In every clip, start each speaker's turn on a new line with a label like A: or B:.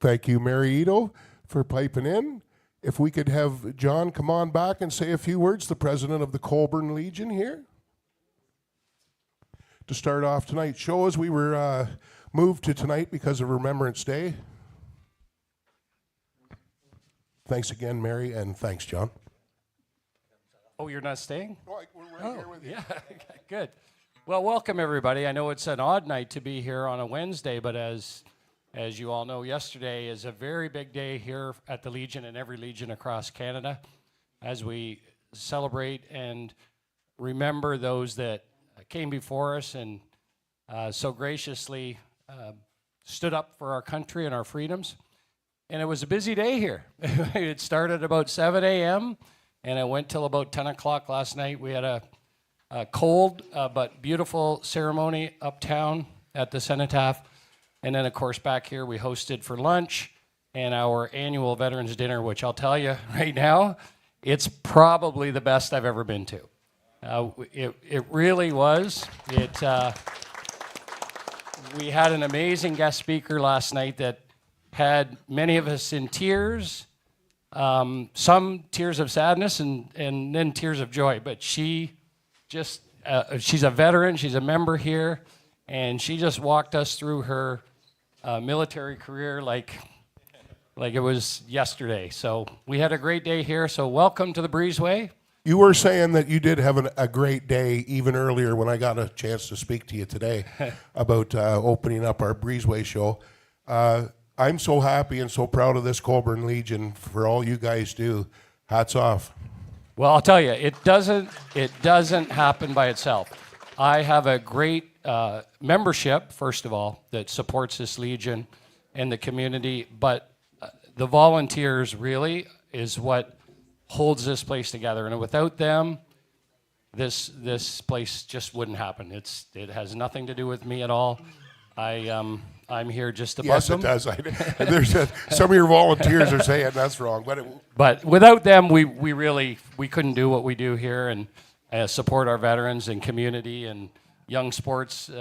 A: Thank you, Mary Ito, for piping in. If we could have John come on back and say a few words, the president of the Colborne Legion here. To start off tonight's show, as we were moved to tonight because of Remembrance Day. Thanks again, Mary, and thanks, John.
B: Oh, you're not staying?
A: No, we're right here with you.
B: Yeah, good. Well, welcome, everybody. I know it's an odd night to be here on a Wednesday, but as you all know, yesterday is a very big day here at the Legion and every Legion across Canada as we celebrate and remember those that came before us and so graciously stood up for our country and our freedoms. And it was a busy day here. It started about 7 a.m. and it went till about 10 o'clock last night. We had a cold but beautiful ceremony uptown at the Cenotaph. And then, of course, back here we hosted for lunch and our annual Veterans Dinner, which I'll tell you right now, it's probably the best I've ever been to. It really was. We had an amazing guest speaker last night that had many of us in tears, some tears of sadness and then tears of joy. But she just, she's a veteran, she's a member here, and she just walked us through her military career like it was yesterday. So we had a great day here. So welcome to the Breezeway.
A: You were saying that you did have a great day even earlier when I got a chance to speak to you today about opening up our Breezeway show. I'm so happy and so proud of this Colborne Legion for all you guys do. Hats off.
B: Well, I'll tell you, it doesn't happen by itself. I have a great membership, first of all, that supports this Legion and the community, but the volunteers really is what holds this place together. And without them, this place just wouldn't happen. It has nothing to do with me at all. I'm here just to bug them.
A: Yes, it does. Some of your volunteers are saying that's wrong,
B: but without them, we couldn't do what we do here and support our veterans and community and young sports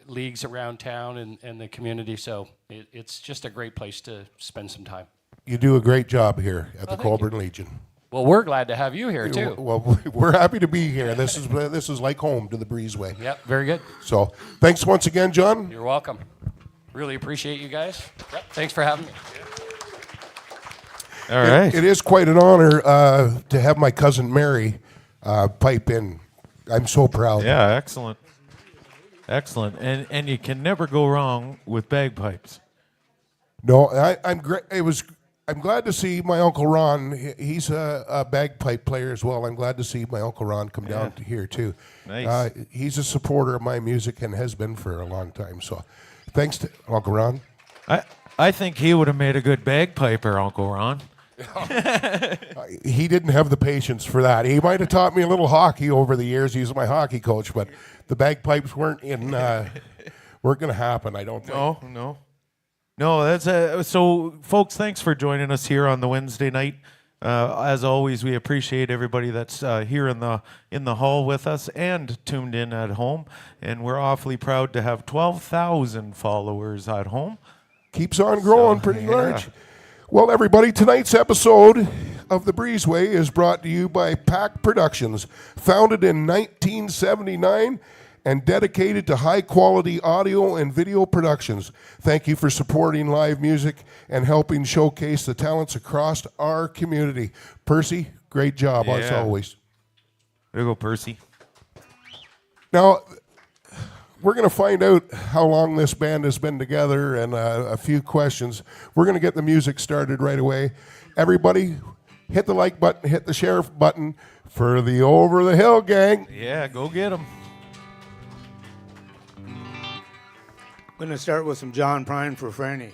B: leagues around town and the community. So it's just a great place to spend some time.
A: You do a great job here at the Colborne Legion.
B: Well, we're glad to have you here too.
A: Well, we're happy to be here. This is like home to the Breezeway.
B: Yep, very good.
A: So thanks once again, John.
B: You're welcome. Really appreciate you guys. Yep, thanks for having me.
C: All right.
A: It is quite an honor to have my cousin Mary pipe in. I'm so proud.
C: Yeah, excellent. Excellent. And you can never go wrong with bagpipes.
A: No, I'm great. I'm glad to see my Uncle Ron. He's a bagpipe player as well. I'm glad to see my Uncle Ron come down to here too.
C: Nice.
A: He's a supporter of my music and has been for a long time. So thanks to Uncle Ron.
C: I think he would have made a good bagpiper, Uncle Ron.
A: He didn't have the patience for that. He might have taught me a little hockey over the years. He's my hockey coach, but the bagpipes weren't going to happen, I don't think.
C: No, that's so, folks. Thanks for joining us here on the Wednesday night. As always, we appreciate everybody that's here in the hall with us and tuned in at home. And we're awfully proud to have 12,000 followers at home.
A: Keeps on growing pretty large. Well, everybody, tonight's episode of The Breezeway is brought to you by Pack Productions, founded in 1979 and dedicated to high-quality audio and video productions. Thank you for supporting live music and helping showcase the talents across our community. Percy, great job, as always.
C: There you go, Percy.
A: Now, we're going to find out how long this band has been together and a few questions. We're going to get the music started right away. Everybody, hit the like button, hit the share button for the Over the Hill gang.
C: Yeah, go get them.
D: I'm going to start with some John Prine for Franny.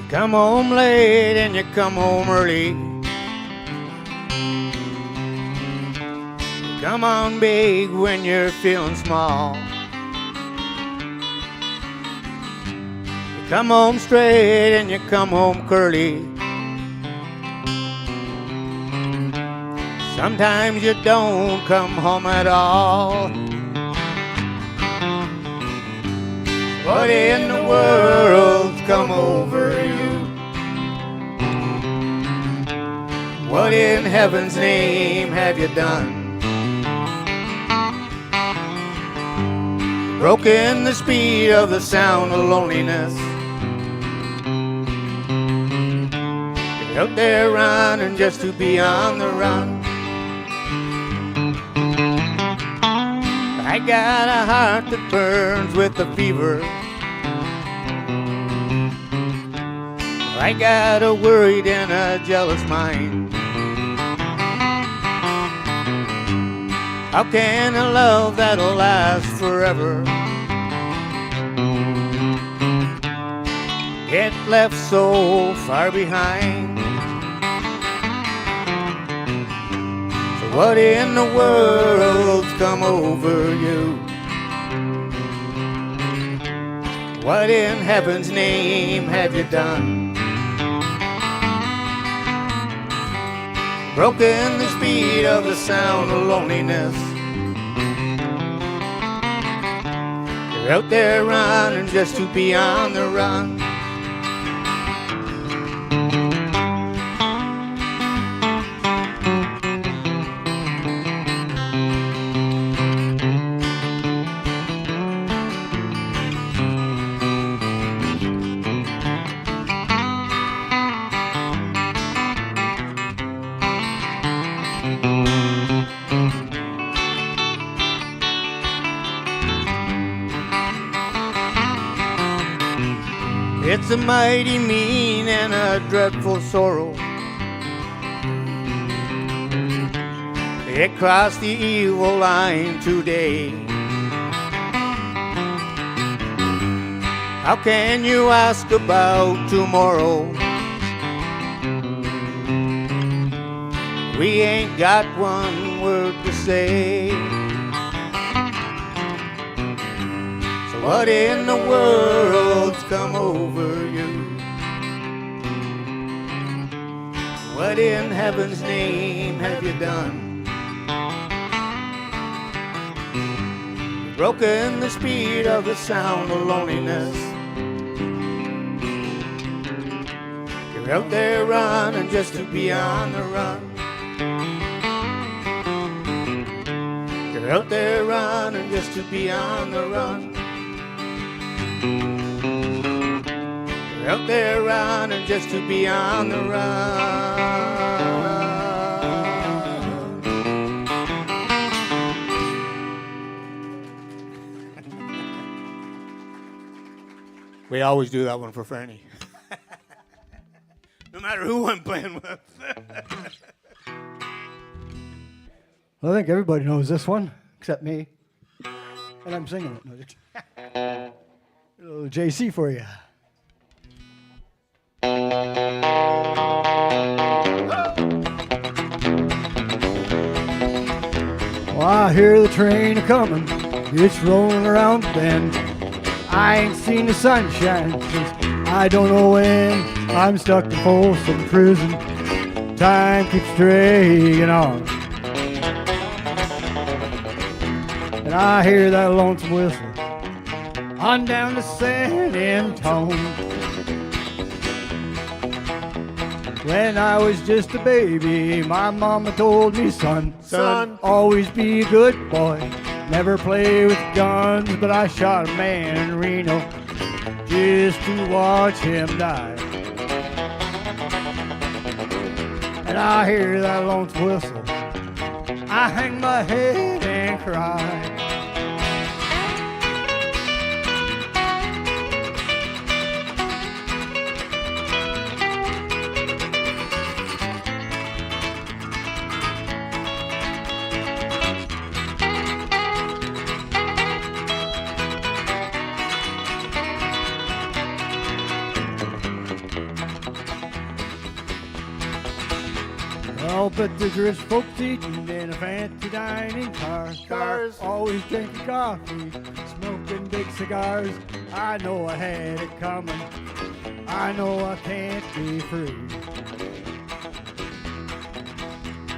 D: You come home late and you come home early. You come on big when you're feeling small. come home straight and you come home curly. Sometimes you don't come home at all. What in the world's come over you? What in heaven's name have you done? Broken the speed of the sound of loneliness. You're out there running just to be on the run. I got a heart that burns with a fever. I got a worried and a jealous mind. How can a love that'll last forever get left so far behind? So what in the world's come over you? What in heaven's name have you done? Broken the speed of the sound of loneliness. You're out there running just to be on the run. It's a mighty mean and a dreadful sorrow. It crossed the evil line today. How can you ask about tomorrow? We ain't got one word to say. What in the world's come over you? What in heaven's name have you done? Broken the speed of the sound of loneliness. You're out there running just to be on the run. You're out there running just to be on the run. You're out there running just to be on the run. We always do that one for Franny. No matter who I'm playing with.
E: Well, I think everybody knows this one, except me. And I'm singing it. No, a little JC for you. Well, I hear the train a-coming. It's rolling around the bend. I ain't seen the sunshine since I don't know when. I'm stuck in Folsom Prison. Time keeps dragging on. And I hear that lonesome whistle on down to San Antone. When I was just a baby, my mama told me, son, always be a good boy. Never play with guns, but I shot a man in Reno just to watch him die. And I hear that lonesome whistle, I hang my head and cry. Oh, but there's rich folks eating in a fancy dining car. Cars always drinking coffee, smoking big cigars. I know I had it coming. I know I can't be free.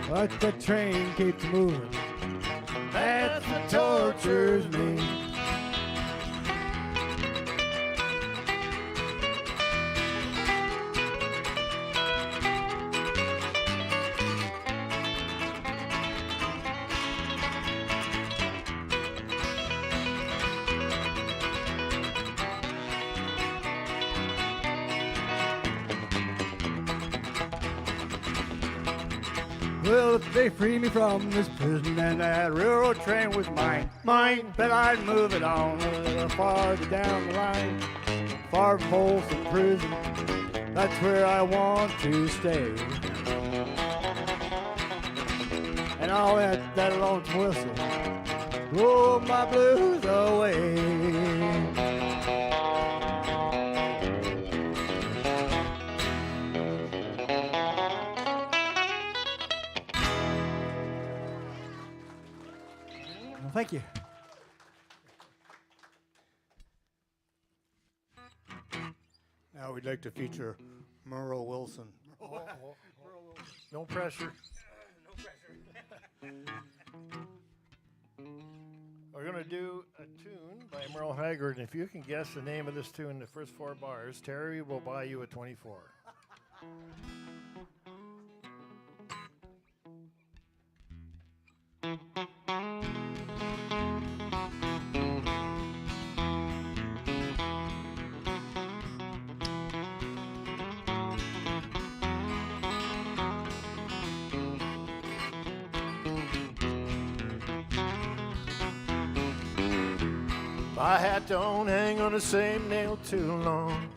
E: But the train keeps moving. That's what tortures me. Well, if they free me from this prison and that railroad train was mine, then I'd move it on a little farther down the line. Far from Folsom Prison, that's where I want to stay. And I'll let that lonesome whistle blow my blues away. Thank you.
D: Now we'd like to feature Merle Wilson.
F: No pressure. We're going to do a tune by Merle Haggard, and if you can guess the name of this tune, the first 4 bars, Terry will buy you a 24. My hat don't hang on the same nail too long.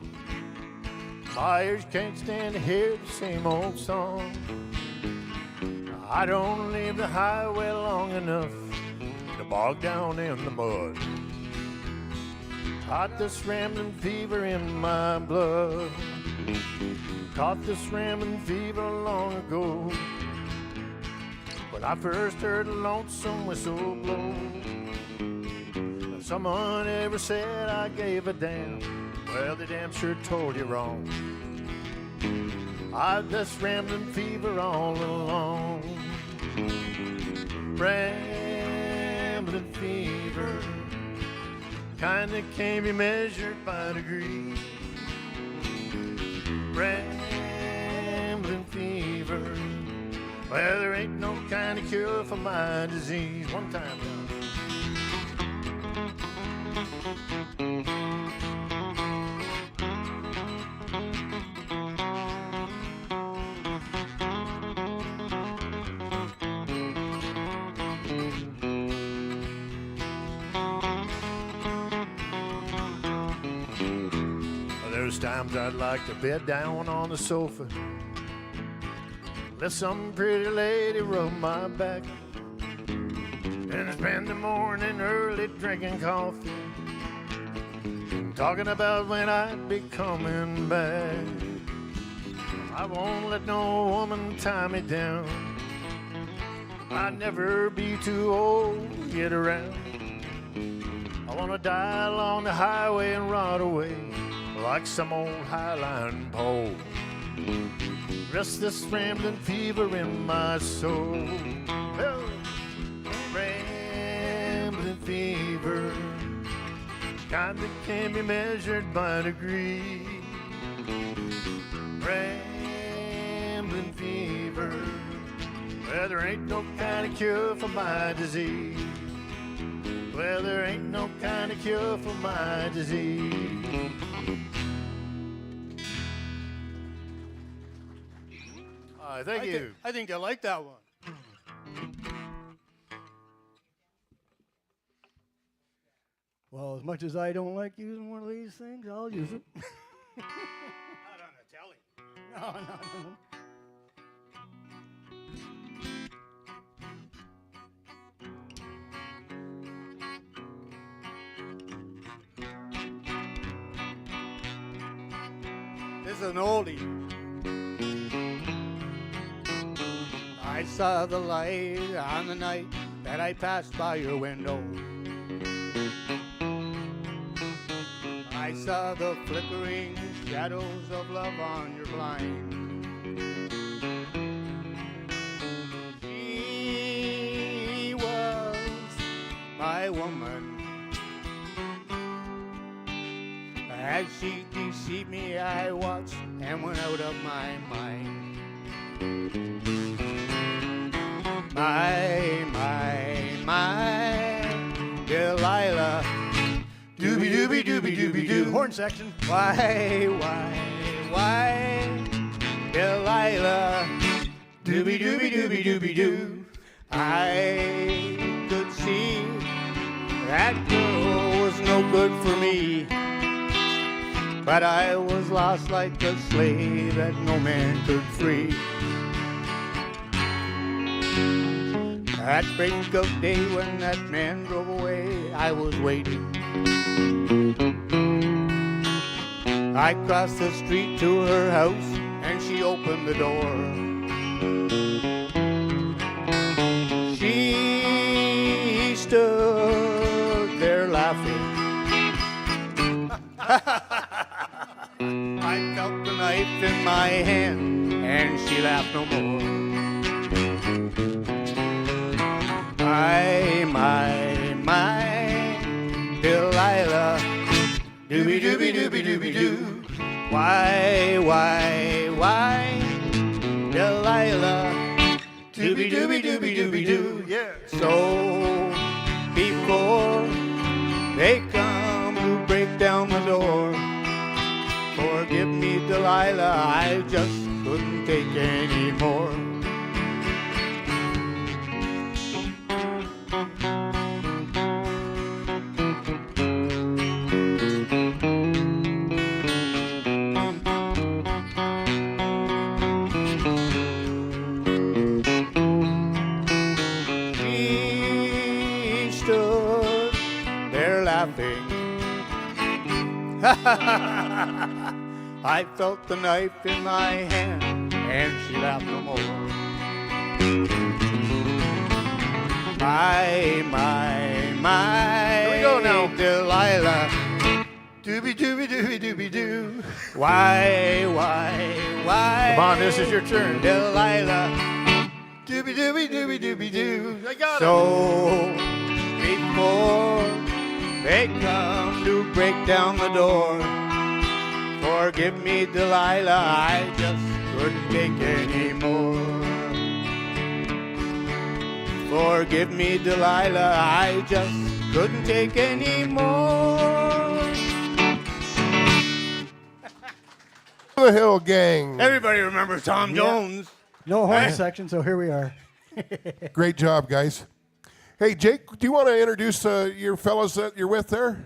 F: My ears can't stand to hear the same old song. I don't leave the highway long enough to bog down in the mud. Caught this rambling fever in my blood. Caught this rambling fever long ago, when I first heard a lonesome whistle blow. Someone ever said I gave a damn, well, they damn sure told you wrong. I've this rambling fever all along. Rambling fever, kind that can't be measured by degrees. Rambling fever, well, there ain't no kind of cure for my disease. One time now. There's times I'd like to bed down on the sofa, let some pretty lady rub my back, and spend the morning early drinking coffee, talking about when I'd be coming back. I won't let no woman tie me down. I'd never be too old to get around. I wanna die along the highway and rot away like some old highline pole. Rest this rambling fever in my soul. Oh, rambling fever, kind that can't be measured by degree. Rambling fever, well, there ain't no kind of cure for my disease. Well, there ain't no kind of cure for my disease. Thank you.
D: I think I like that one.
E: Well, as much as I don't like using one of these things, I'll use it.
D: Not on the telly.
E: No.
D: This is an oldie. I saw the light on the night that I passed by your window. I saw the flickering shadows of love on your blind. She was my woman. As she deceived me, I watched and went out of my mind. My Delilah.
F: Doobie doobie doobie doobie doo.
E: Horn section.
D: Why, Delilah.
F: Doobie doobie doobie doobie doo.
D: I could see that girl was no good for me, but I was lost like a slave that no man could free. At break of day when that man drove away, I was waiting. I crossed the street to her house and she opened the door. She stood there laughing. I felt the knife in my hand and she laughed no more. My Delilah. Doobie doobie doobie doobie doo. Why, Delilah. Doobie doobie doobie doobie doo.
F: Yeah.
D: So before they come to break down the door, forgive me, Delilah, I just couldn't take any more. I felt the knife in my hand and she laughed no more. My
F: Here we go now.
D: Delilah.
F: Doobie doobie doobie doobie doo.
D: Why
F: Come on, this is your turn.
D: Delilah.
F: Doobie doobie doobie doobie doo. I got it.
D: So before they come to break down the door, forgive me, Delilah, I just couldn't take any more. Forgive me, Delilah, I just couldn't take any more.
A: The Hill Gang.
D: Everybody remembers Tom Jones.
E: No horn section, so here we are.
A: Great job, guys. Hey, Jake, do you want to introduce your fellows that you're with there?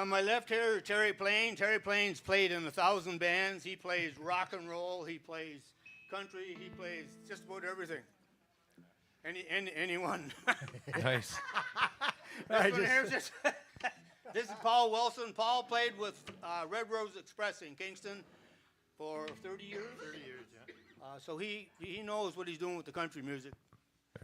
D: My left here, Terry Plain. Terry Plain's played in 1,000 bands. He plays rock and roll. He plays country. He plays just about everything. Anyone.
C: Nice.
D: This is Paul Wilson. Paul played with Red Rose Express in Kingston for 30 years. 30 years, yeah. So he knows what he's doing with the country music.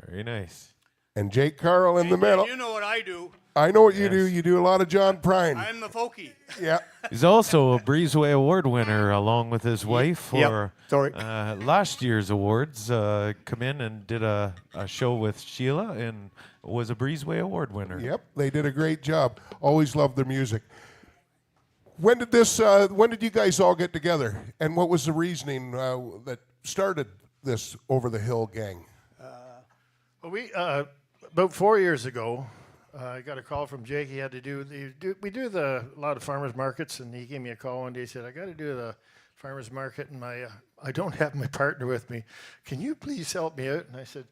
C: Very nice.
A: And Jake Carl in the middle.
D: You know what I do.
A: I know what you do. You do a lot of John Prine.
D: I'm the folkie.
A: Yeah.
C: He's also a Breezeway Award winner along with his wife for last year's awards. Come in and did a show with Sheila and was a Breezeway Award winner.
A: Yep. They did a great job. Always loved their music. When did this? When did you guys all get together? And what was the reasoning that started this Over the Hill Gang?
F: Well, we about 4 years ago, I got a call from Jake. He had to do a lot of farmers markets, and he gave me a call one day. He said, "I got to do the farmers market, and I don't have my partner with me. Can you please help me out?" And I said,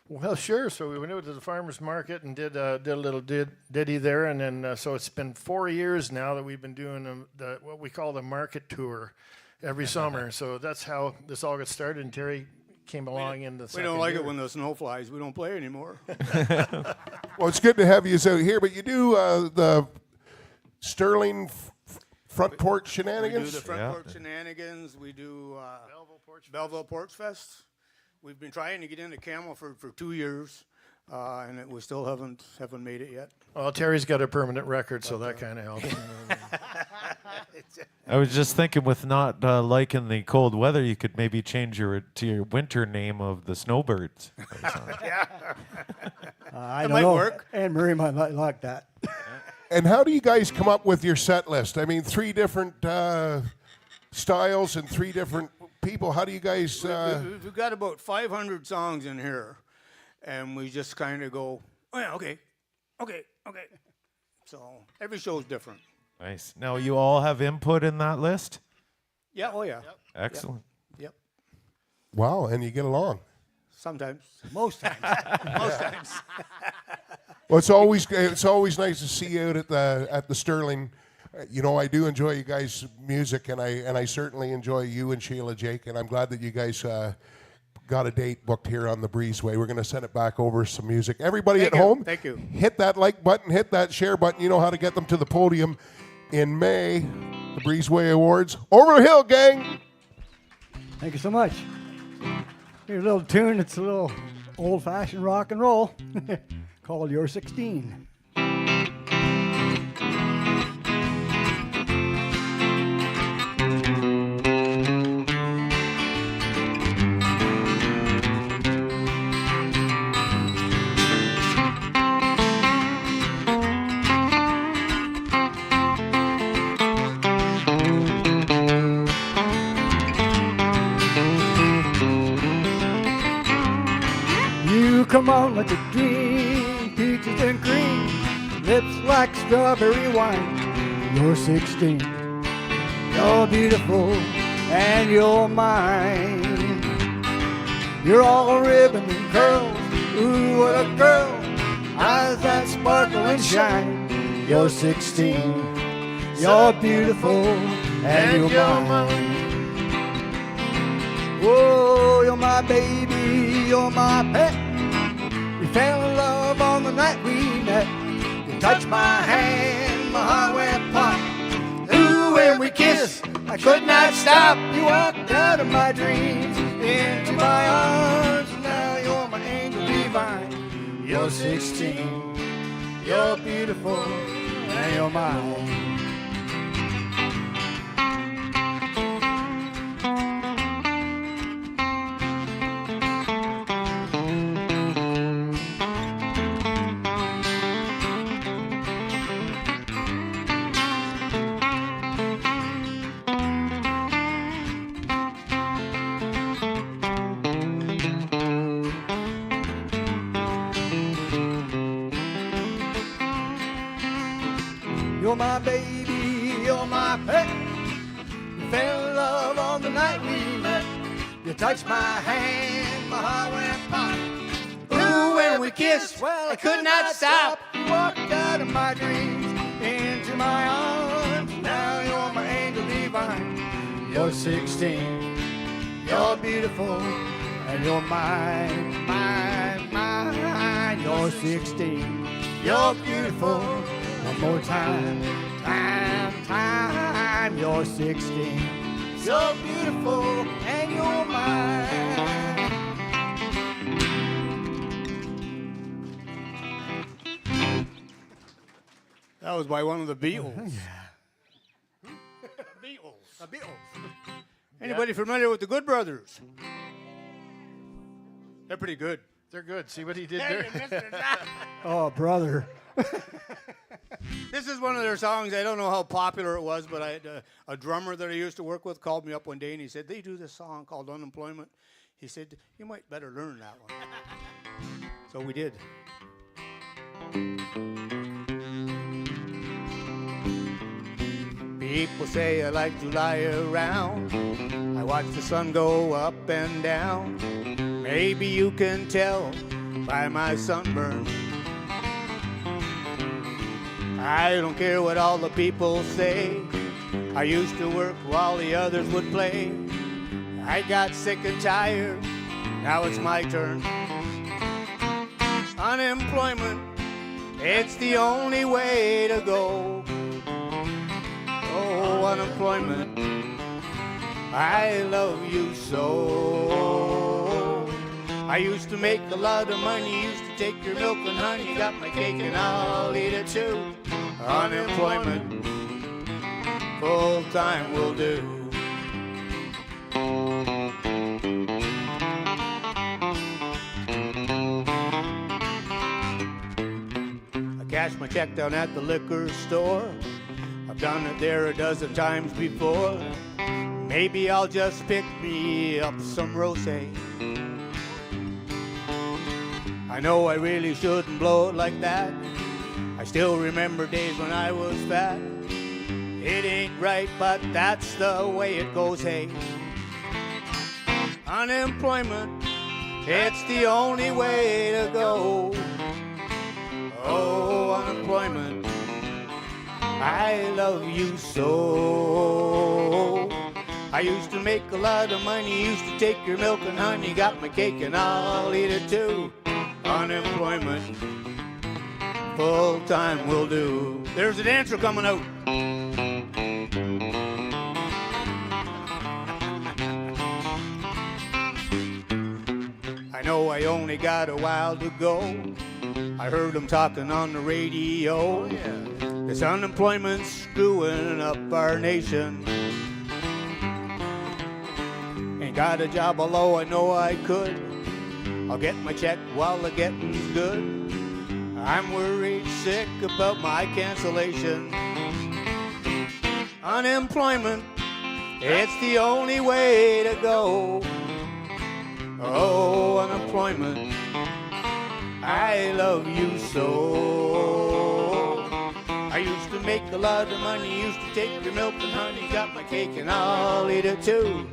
F: "Well, sure." So we went out to the farmers market and did a little ditty there, and then so it's been 4 years now that we've been doing what we call the market tour every summer. So that's how this all got started. And Terry came along in the second
D: We don't like
F: year.
D: it when the snow flies. We don't play anymore.
A: Well, it's good to have you out here, but you do the Sterling front porch
D: We
A: shenanigans?
D: do the front porch shenanigans. We do Belleville Porch Fest. We've been trying to get into Camel for 2 years, and we still haven't made it yet.
F: Well, Terry's got a permanent record, so that kind of helps.
C: I was just thinking, with not liking the cold weather, you could maybe change your winter name of the Snowbirds.
E: I don't
D: might
E: know.
D: work.
E: Anne Marie might like that.
A: And how do you guys come up with your set list? I mean, 3 different styles and 3 different people. How do you guys?
D: We've got about 500 songs in here, and we just kind of go, oh yeah, okay. So every show's different.
C: Nice. Now, you all have input in that list?
D: Yeah, oh yeah.
C: Excellent.
D: Yep.
A: Wow, and you get along.
D: Sometimes.
E: Most times.
D: Most times.
A: Well, it's always nice to see you out at the Sterling. You know, I do enjoy you guys' music, and I certainly enjoy you and Sheila Jake, and I'm glad that you guys got a date booked here on the Breezeway. We're going to send it back over some music. Everybody
D: Thank
A: at
D: you.
A: home,
D: Thank you.
A: hit that like button, hit that share button. You know how to get them to the podium in May, the Breezeway Awards. Over the hill, gang!
E: Thank you so much. Here's a little tune. It's a little old-fashioned rock and roll called You're 16. Come on, let the dream, peaches and cream, lips like strawberry wine. You're 16, you're beautiful, and you're mine. You're all ribbon and curls, ooh, what a girl, eyes that sparkle and shine. You're 16, you're beautiful, and you're mine. Whoa, you're my baby, you're my pet. We fell in love on the night we met. You touched my hand, my heart went pop. Ooh, when we kissed, I could not stop. You walked out of my dreams into my arms. Now you're my angel divine. You're 16, you're beautiful, and you're mine. You're my baby, you're my pet. We fell in love on the night we met. You touched my hand, my heart went pop. Ooh, when we kissed, well, I could not stop. You walked out of my dreams into my arms. Now you're my angel divine. You're 16, you're beautiful, and you're mine, mine, mine. You're 16, you're beautiful. One more time, time, you're 16. So beautiful, and you're mine. That was by one of the Beatles. Beatles. Anybody familiar with the Good Brothers? They're pretty good.
F: They're good. See what he did there?
E: Oh, brother.
D: This is one of their songs. I don't know how popular it was, but I had a drummer that I used to work with called me up one day and he said, they do this song called Unemployment. He said, you might better learn that one. So we did. People say I like to lie around. I watch the sun go up and down. Maybe you can tell by my sunburn. I don't care what all the people say. I used to work while the others would play. I got sick and tired. Now it's my turn. Unemployment, it's the only way to go. Oh, unemployment, I love you so. I used to make a lot of money, used to take your milk and honey, got my cake and I'll eat it too. Unemployment, full time will do. I cashed my check down at the liquor store. I've done it there a dozen times before. Maybe I'll just pick me up some rosé. I know I really shouldn't blow it like that. I still remember days when I was fat. It ain't right, but that's the way it goes, hey. Unemployment, it's the only way to go. Oh, unemployment, I love you so. I used to make a lot of money, used to take your milk and honey, got my cake and I'll eat it too. Unemployment, full time will do. There's a dancer coming out. I know I only got a while to go. I heard them talking on the radio. This unemployment's screwing up our nation. Ain't got a job, although I know I could. I'll get my check while the getting's good. I'm worried sick about my cancellation. Unemployment, it's the only way to go. Oh, unemployment, I love you so. I used to make a lot of money, used to take your milk and honey, got my cake and I'll eat it too.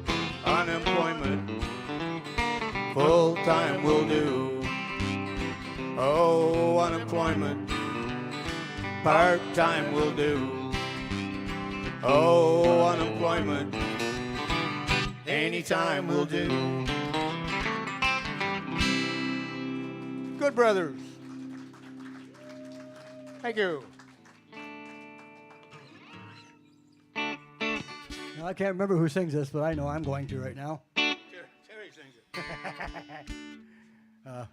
D: Unemployment, full time will do. Oh, unemployment, part time will do. Oh, unemployment, anytime will do. Good brothers. Thank you.
E: Now, I can't remember who sings this, but I know I'm going to right now.
D: Terry sings it.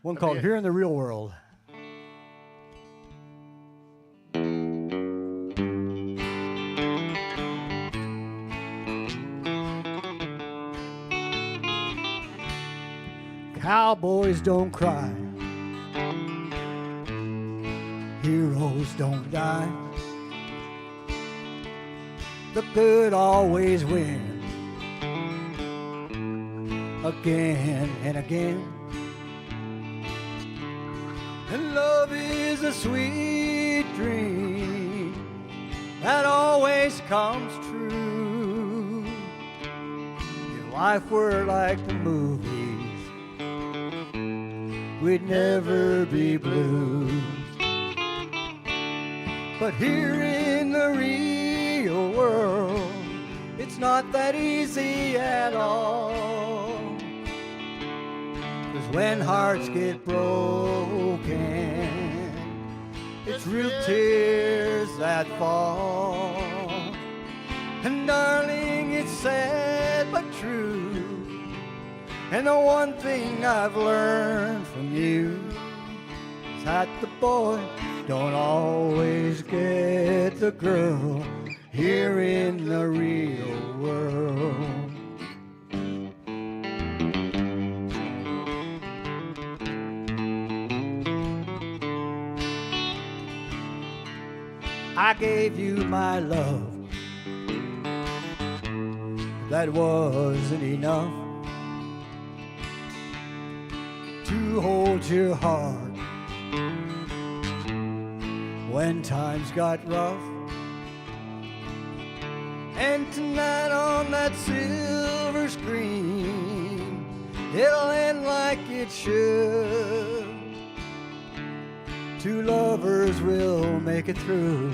E: One called Here in the Real World. Cowboys don't cry. Heroes don't die. The good always win. Again and again. And love is a sweet dream that always comes true. If life were like the movies, we'd never be blue. But here in the real world, it's not that easy at all. 'Cause when hearts get broken, it's real tears that fall. And darling, it's sad but true. And the one thing I've learned from you is that the boy don't always get the girl here in the real world. I gave you my love, but that wasn't enough to hold your heart when times got rough. And tonight on that silver screen, it'll end like it should. Two lovers will make it through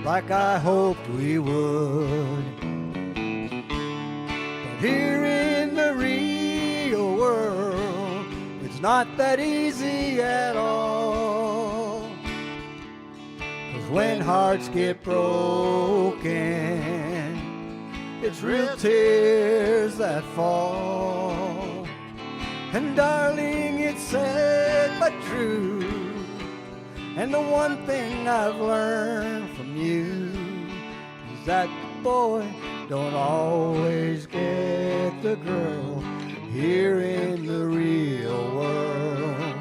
E: like I hoped we would. But here in the real world, it's not that easy at all. 'Cause when hearts get broken, it's real tears that fall. And darling, it's sad but true. And the one thing I've learned from you that the boy don't always get the girl here in the real world.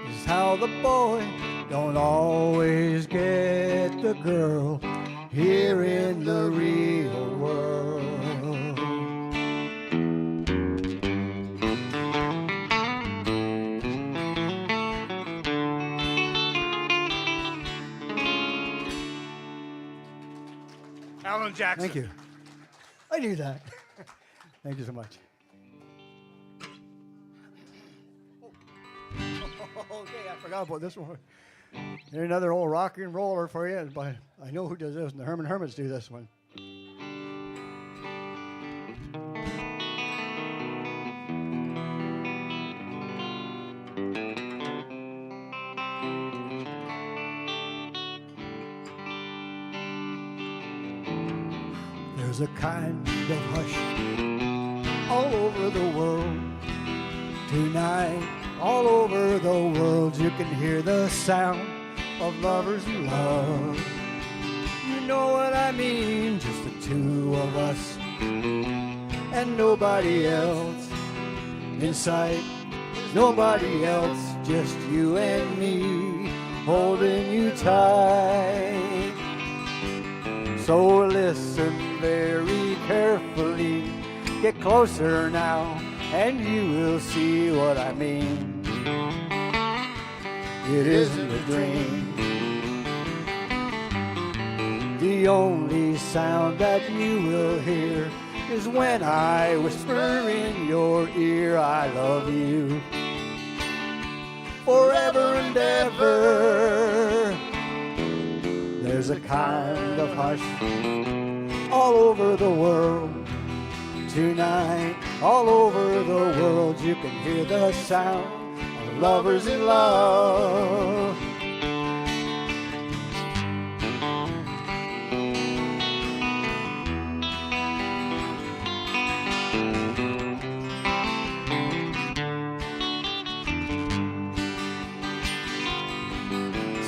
E: Is how the boy don't always get the girl here in the real world.
F: Alan Jackson.
E: Thank you. I knew that. Thank you so much. Okay, I forgot about this one. Here's another old rock and roller for you, but I know who does this, and the Herman Hermits do this one. There's a kind of hush all over the world tonight. All over the world you can hear the sound of lovers in love. You know what I mean, just the two of us and nobody else in sight. Nobody else, just you and me holding you tight. So listen very carefully, get closer now and you will see what I mean. It isn't a dream. The only sound that you will hear is when I whisper in your ear, I love you forever and ever. There's a kind of hush all over the world tonight. All over the world you can hear the sound of lovers in love.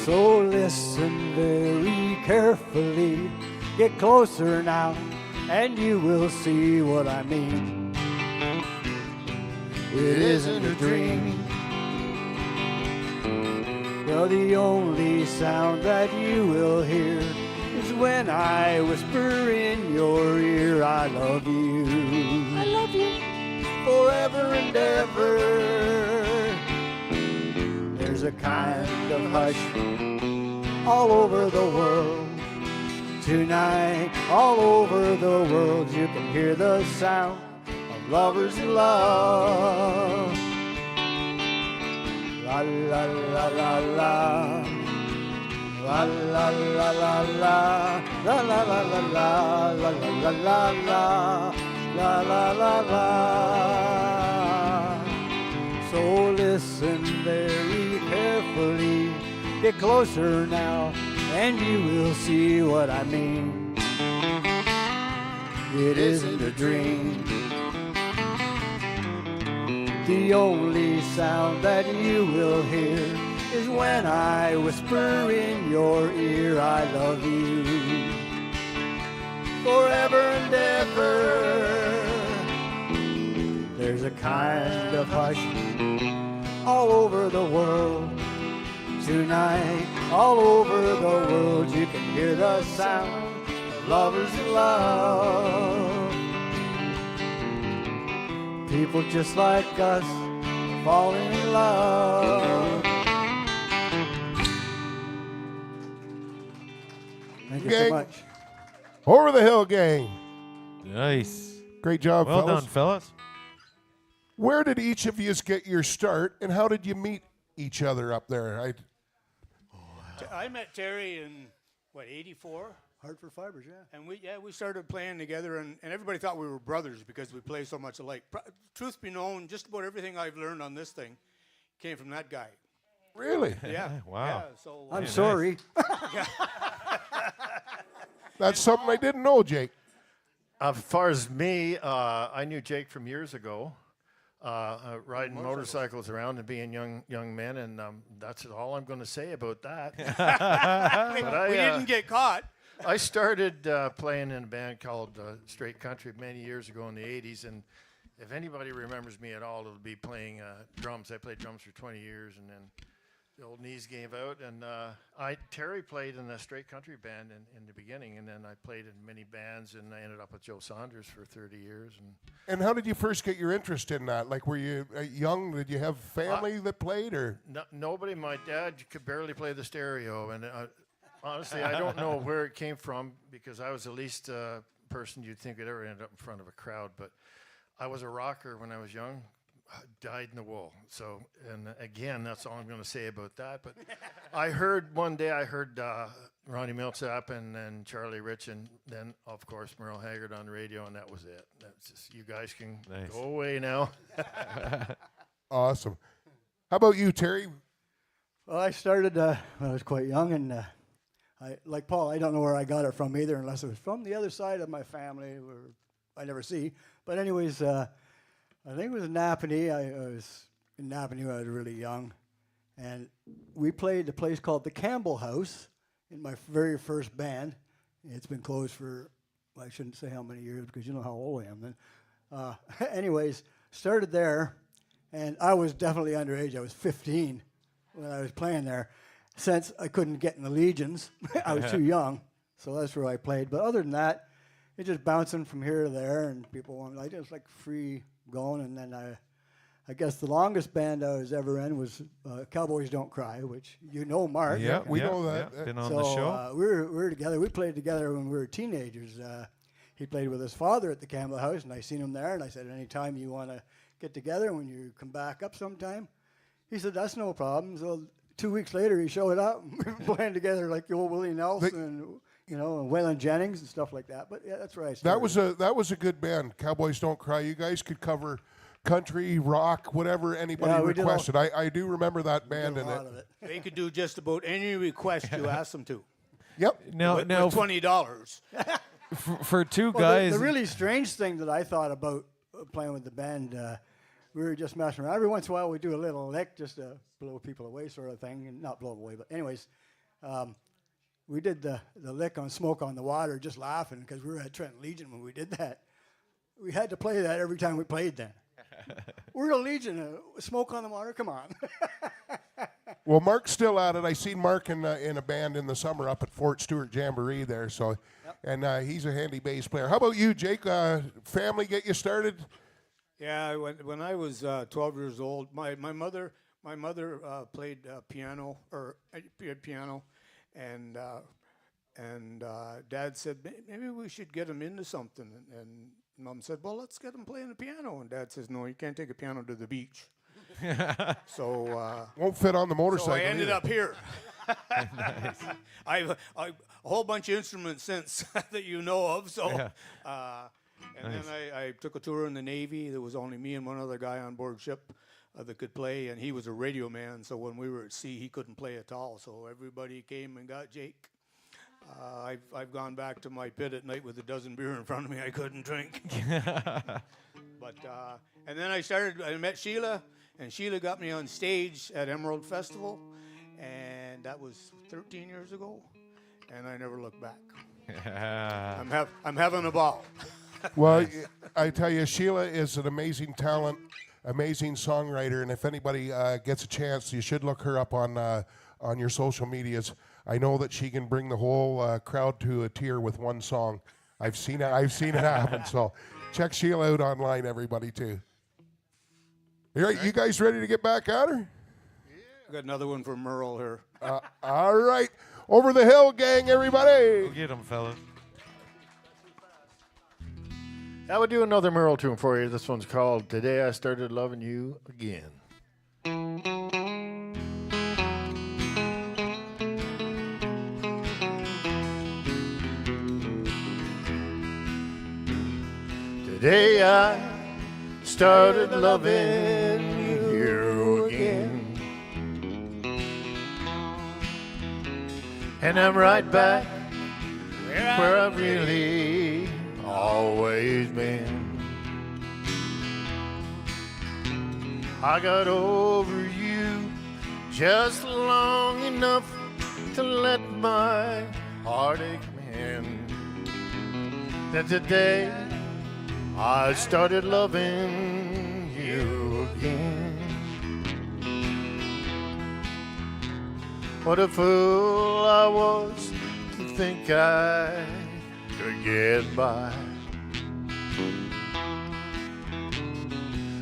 E: So listen very carefully, get closer now and you will see what I mean. It isn't a dream. Well, the only sound that you will hear is when I whisper in your ear, I love you. I love you forever and ever. There's a kind of hush all over the world tonight. All over the world you can hear the sound of lovers in love. La la la la la. La la la la la. La la la la la. La la la la la. La la la la. So listen very carefully, get closer now and you will see what I mean. It isn't a dream. The only sound that you will hear is when I whisper in your ear, I love you forever and ever. There's a kind of hush all over the world tonight. All over the world you can hear the sound of lovers in love. People just like us falling in love. Thank you so
A: Gang.
E: much.
A: Over the hill, gang.
C: Nice.
A: Great job,
C: Well
A: fellas.
C: done, fellas.
A: Where did each of you get your start, and how did you meet each other up there?
D: I met Terry in, what, 84?
E: Hartford Fibers, yeah.
D: And we started playing together, and everybody thought we were brothers because we play so much alike. Truth be known, just about everything I've learned on this thing came from that guy.
A: Really?
D: Yeah.
C: Wow.
D: Yeah, so,
E: I'm sorry.
A: That's something I didn't know, Jake.
F: As far as me, I knew Jake from years ago, riding motorcycles around and being young men, and that's all I'm going to say about that. But
D: we didn't get caught.
F: I started playing in a band called Straight Country many years ago in the 80s, and if anybody remembers me at all, it'll be playing drums. I played drums for 20 years, and then the old knees gave out, and Terry played in a Straight Country band in the beginning, and then I played in many bands, and I ended up with Joe Saunders for 30 years.
A: And how did you first get your interest in that? Like, were you young? Did you have family that played, or?
F: Nobody. My dad could barely play the stereo, and honestly, I don't know where it came from, because I was the least person you'd think would ever end up in front of a crowd. But I was a rocker when I was young, dyed in the wool. So, and again, that's all I'm going to say about that. But one day I heard Ronnie Milsap and Charlie Rich, and then, of course, Merle Haggard on the radio, and that was it. That's just, you guys can go away now.
A: Awesome. How about you, Terry?
E: Well, I started when I was quite young, and like Paul, I don't know where I got it from either, unless it was from the other side of my family, where I never see. But anyways, I think it was Napanee. I was in Napanee when I was really young, and we played a place called the Campbell House in my very first band. It's been closed for, well, I shouldn't say how many years, because you know how old I am then. Anyways, started there, and I was definitely underage. I was 15 when I was playing there. Since I couldn't get in the Legions, I was too young, so that's where I played. But other than that, it's just bouncing from here to there, and people want, I just like free going. And then I guess the longest band I was ever in was Cowboys Don't Cry, which you know, Mark.
A: Yeah, we know that.
C: Yeah. Been on
E: So
C: the show.
E: we were together. We played together when we were teenagers. He played with his father at the Campbell House, and I seen him there, and I said, anytime you want to get together, when you come back up sometime. He said, that's no problem. So 2 weeks later, he showed up, and we were playing together like the old Willie Nelson, and Waylon Jennings and stuff like that. But yeah, that's right.
A: That was a good band. Cowboys Don't Cry. You guys could cover country, rock, whatever anybody requested. I do remember that band in it.
D: They could do just about any request you ask them to.
A: Yep.
C: Now,
D: with $20.
C: for two
E: Well,
C: guys.
E: the really strange thing that I thought about playing with the band, we were just messing around. Every once in a while, we do a little lick just to blow people away, sort of thing, and not blow them away. But anyways, we did the lick on Smoke on the Water, just laughing, because we were at Trenton Legion when we did that. We had to play that every time we played then. We're a Legion, Smoke on the Water, come on.
A: Well, Mark's still at it. I seen Mark in a band in the summer up at Fort Stewart Jamboree there. So, yep. And he's a handy bass player. How about you, Jake? Family get you started?
G: Yeah, when I was 12 years old, my mother played piano, and Dad said maybe we should get him into something, and Mom said, well, let's get him playing the piano, and Dad says, no, you can't take a piano to the beach. So
A: won't fit on the motorcycle.
G: So I ended
A: either.
G: up here. Nice. I've a whole bunch of instruments since that you know of. So. Yeah. And nice. Then I took a tour in the Navy. There was only me and one other guy on board ship that could play, and he was a radio man. So when we were at sea, he couldn't play at all. So everybody came and got Jake. I've gone back to my pit at night with a dozen beer in front of me I couldn't drink. But and then I met Sheila, and Sheila got me on stage at Emerald Festival, and that was 13 years ago, and I never looked back. I'm having a ball.
A: Well, I tell you, Sheila is an amazing talent, amazing songwriter, and if anybody gets a chance, you should look her up on your social medias. I know that she can bring the whole crowd to a tear with one song. I've seen it happen. So check Sheila out online, everybody, too. You guys ready to get back at her?
G: Yeah. Got another one for Merle here.
A: All right. Over the hill, gang, everybody.
C: Go get them, fellas.
F: I would do another Merle tune for you. This one's called Today I Started Loving You Again. Today I started loving you again, and I'm right back where I've really always been. I got over you just long enough to let my heartache mend. Then today I started loving you again. What a fool I was to think I could get by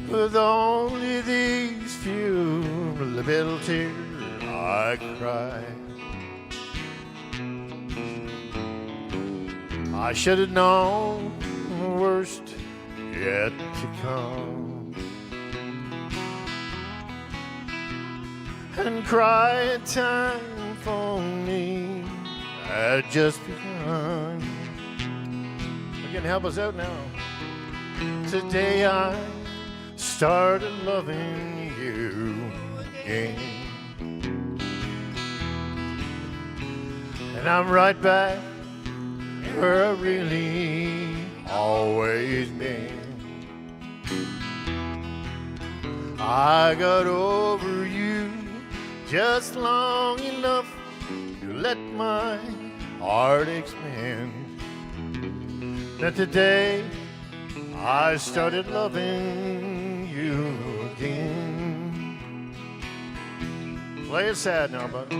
F: with only these few little tears I cry. I should have known the worst yet to come, and crying time for me had just begun. You can help us out now. Today I started loving you again, and I'm right back where I really always been. I got over you just long enough to let my heart expand. That today I started loving you again. Play it sad now, bud.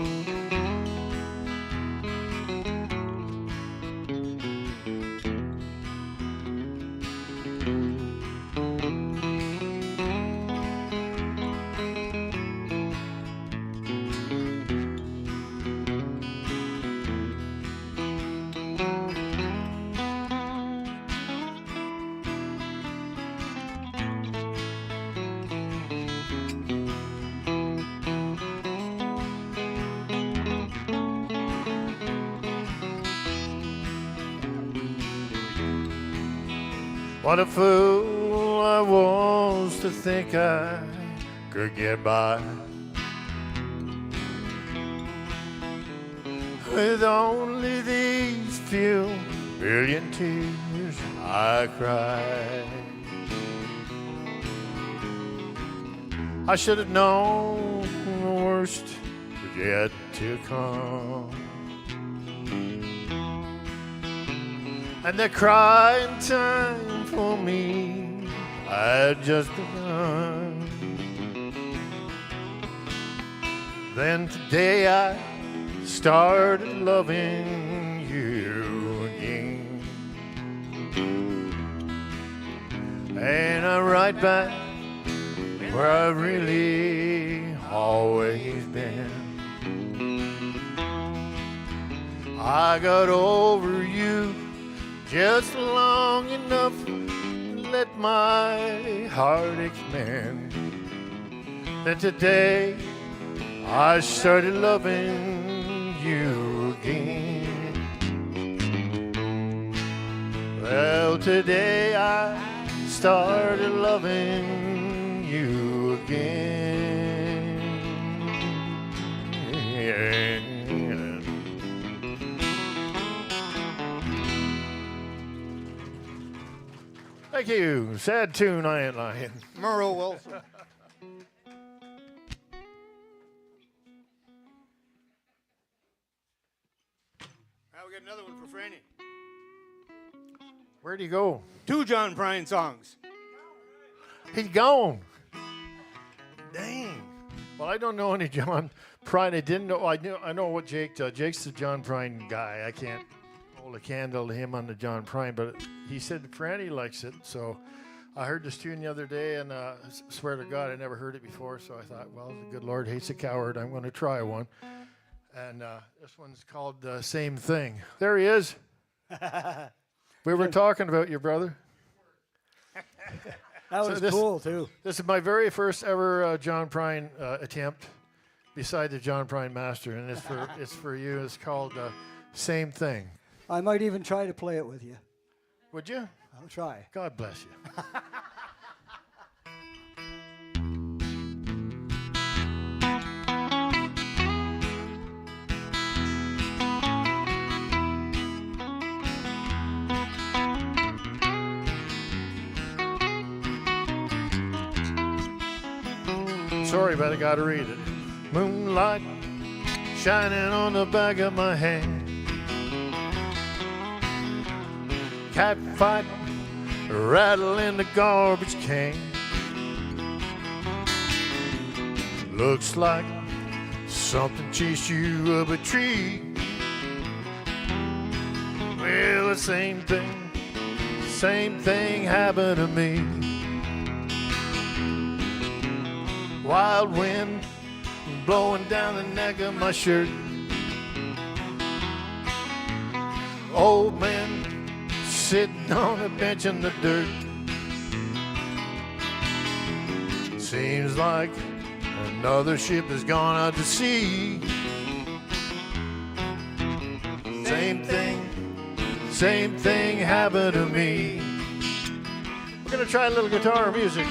F: What a fool I was to think I could get by with only these few billion tears I cry. I should have known the worst was yet to come, and the crying time for me had just begun. Then today I started loving you again, and I'm right back where I've really always been. I got over you just long enough to let my heart expand. Then today I started loving you again. Well, today I started loving you again. Yeah. Thank you. Sad tune, I ain't lying.
G: Merle Wilson. Now we got another one for Franny.
F: Where'd he go?
G: 2 John Prine songs.
F: He's gone. Dang. Well, I don't know any John Prine. I didn't know. I know what Jake does. Jake's the John Prine guy. I can't hold a candle to him on the John Prine, but he said Franny likes it. So I heard this tune the other day, and swear to God, I never heard it before. So I thought, well, the good Lord hates a coward. I'm going to try one. And this one's called Same Thing. There he is. We were talking about you, brother.
E: That was cool, too.
F: This is my very first ever John Prine attempt, beside the John Prine Master, and it's for you. It's called Same Thing.
E: I might even try to play it with you.
F: Would you?
E: I'll try.
F: God bless you. Sorry, but I gotta read it. Moonlight shining on the back of my hand. cat fight, rattle in the garbage can. Looks like something chased you up a tree. Well, the same thing happened to me. Wild wind blowing down the neck of my shirt. Old man sitting on a bench in the dirt. Seems like another ship has gone out to sea. Same thing happened to me. We're gonna try a little guitar music.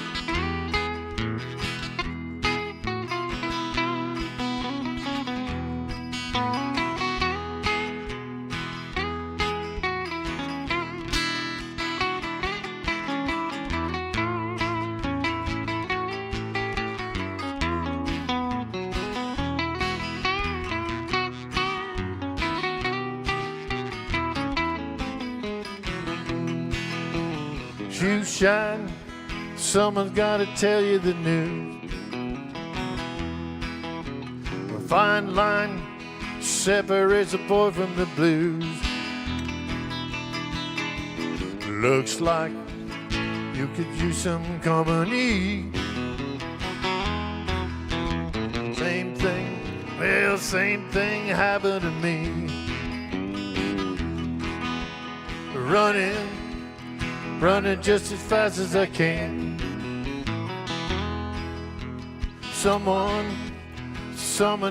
F: Shoes shine, someone's gotta tell you the news. A fine line separates the boy from the blues. Looks like you could use some company. Same thing happened to me. Running just as fast as I can. Someone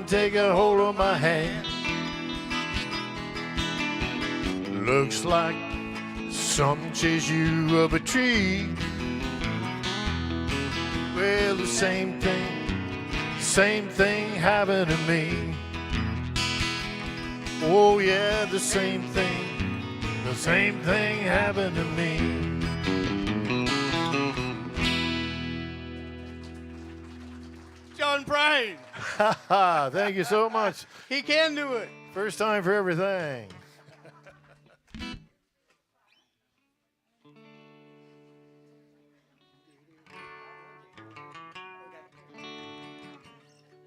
F: take a hold of my hand. Looks like something chased you up a tree. Well, the same thing happened to me. Oh yeah, the same thing happened to me.
G: John Bryan.
F: Thank you so much.
G: He can do it.
F: First time for everything.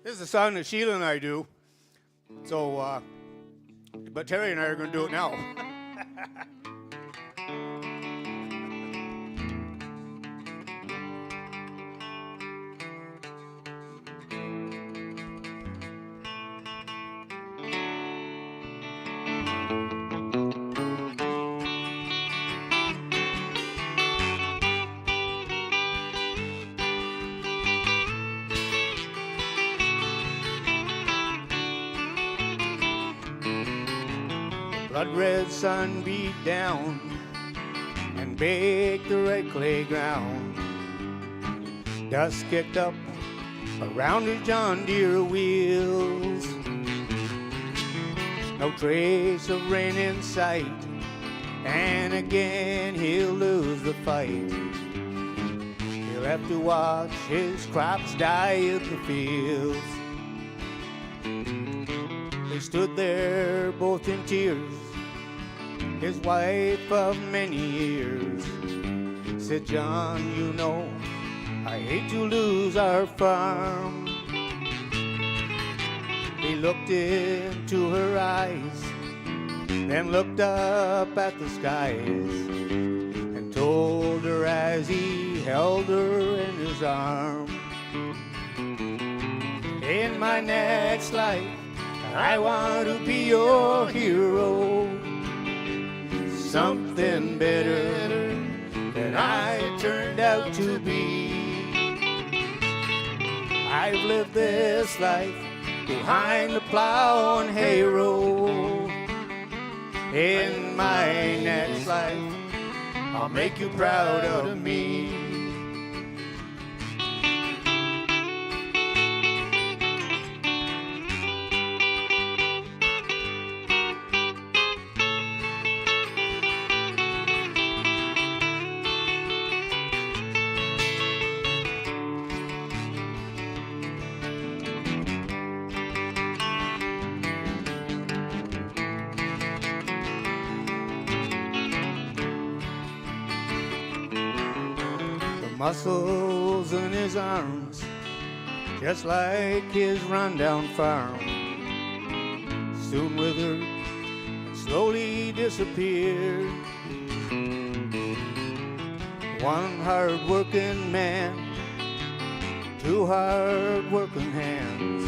G: This is a song that Sheila and I do. So, but Terry and I are going to do it now. Blood red sun beat down and baked the red clay ground. Dust kicked up around his John Deere wheels. No trace of rain in sight, and again he'll lose the fight. He'll have to watch his crops die in the fields. They stood there both in tears. His wife of many years said, "John, you know, I hate to lose our farm." He looked into her eyes, then looked up at the skies, and told her as he held her in his arm, "In my next life, I want to be your hero, something better than I turned out to be. I've lived this life behind the plow and hayrow. In my next life, I'll make you proud of me." muscles in his arms, just like his rundown farm, soon withered and slowly disappeared. One hard-working man, two hard-working hands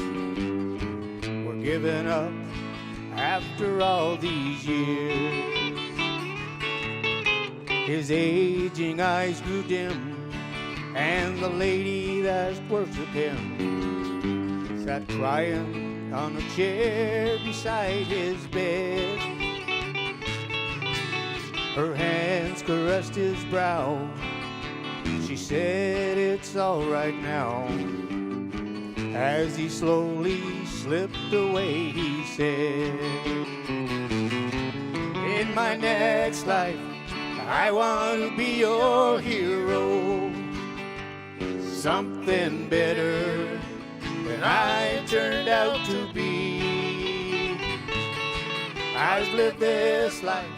G: were given up after all these years. His aging eyes grew dim, and the lady that worshipped him sat crying on a chair beside his bed. Her hands caressed his brow. She said, "It's all right now." As he slowly slipped away, he said, "In my next life, I want to be your hero, something better than I turned out to be. I've lived this life